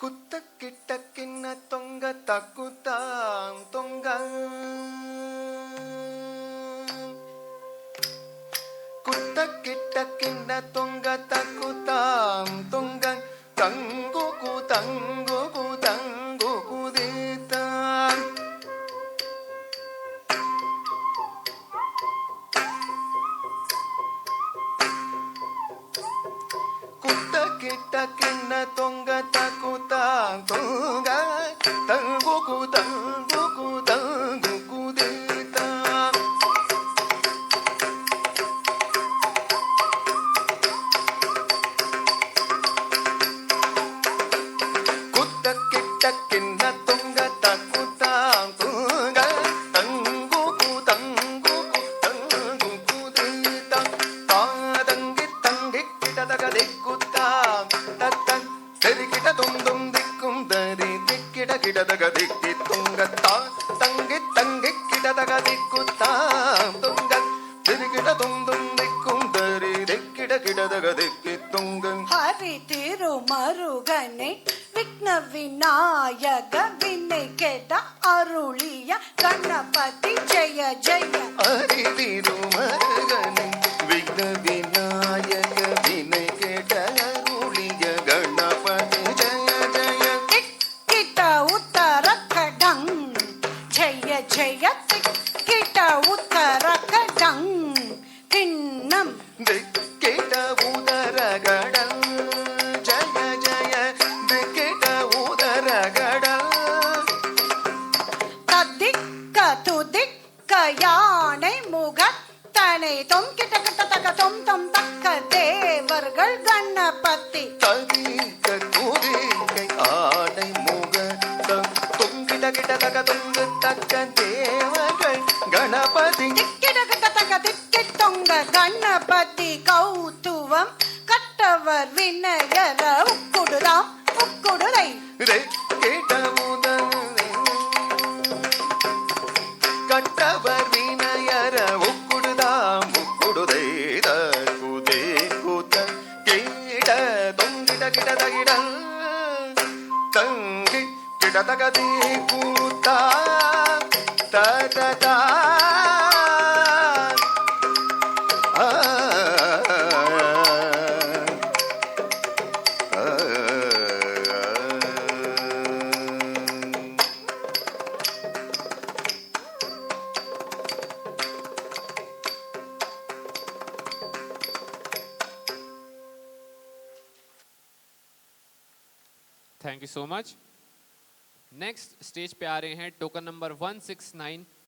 ಕುತ್ತ ಕಿಟ್ಟ ಕಿನ್ನ ತೊಂಗ ತಕ್ಕುತ್ತಾಂ ತೊಂಗ ಕುತ್ತ ಕಿಟ್ಟ ಕಿನ್ನ ತೊಂಗ ತಕ್ಕುತ್ತಾಂ ತೊಂಗ ತಂಗುಕು ತಂಗುಕು ತಂಗುಕು ದೇತ ಕುತ್ತ ಕಿಟ್ಟ ಕಿನ್ನ ತೊಂಗ ತಕ್ಕುತ್ತಾಂ ತೊಂಗ ತಂಗುಕು ತಂಗುಕು ತಂಗುಕು ದೇತ ಕುತ್ತ ಕಿಟ್ಟ ಕಿನ್ನ ತೊಂಗ ತಕ್ಕುತ್ತಾಂ ತೊಂಗ ತಂಗುಕು ತಂಗುಕು ತಂಗುಕು ದೇತ ತಾದಂಗಿ ತಂಗಿ ಕಿಟದಗ ದಿಕ್ಕುತ್ತಾಂ ತತ್ತನ್ ತೆರಿಕಿಟ ತುಂದುಂ ದಿಕ್ಕುಂ ದರಿ ದಿಕ್ಕಿಡ ಕಿಟದಗ ದಿಕ್ಕಿ ತುಂಗ ತಾ ತಂಗಿ ತಂಗಿ ಕಿಟದಗ ದಿಕ್ಕುತ್ತಾಂ ತುಂಗ ತೆರಿಕಿಟ ತುಂದುಂ ದಿಕ್ಕುಂ ದರಿ ದಿಕ್ಕಿಡ ಕಿಟದಗ ದಿಕ್ಕಿ ತುಂಗ ಹರಿತಿರು ಮರುಗನೆ ವಿಘ್ನ ವಿನಾಯಕ ವಿನಯದ ಅರುಳಿಯ ಗಣಪತಿ ಜಯ ಜಯ. ಹರಿತಿರು ಮರುಗನೆ ವಿಘ್ನ ವಿನಾಯಕ ವಿನಯದ ಅರುಳಿಯ ಗಣಪತಿ ಜಯ ಜಯ. ಕಿಟ ಉತ್ತರ ಕಡಂ ಜಯ ಜಯ ಕಿಟ ಉತ್ತರ ಕಡಂ ಕಿನ್ನಂ ದಿಕ್ಕಿಟ ಉದರಗಡ ಜಯ ಜಯ ದಿಕ್ಕಿಟ ಉದರಗಡ ತದಿಕ್ಕ ತುದಿಕ್ಕ யானை முகத்தனை தொம் கிட்ட கிட்ட தக்க தொம் தொம் தக்க தேவர்கள் கணபதி ததிக்க துதிக்கை ஆடை முக தொங்கிட கிட்ட தக தொங்கு தக்க தேவர்கள் கணபதி திக்கிட கிட்ட தக்க திக்கி தொங்க கணபதி கௌத்துவம் கட்டவர் வினயர உக்குடுதாம் உக்குடுதை கிட்ட உதர கட்டவர் வினயர உக்குடுதாம் உக்குடுதை குதே குத கீட தொங்கிட கிட தகிட தங்கி கிட தகதி கூத்தா ததா thank you so much. Next stage पे आ रहे हैं टोकन नंबर 169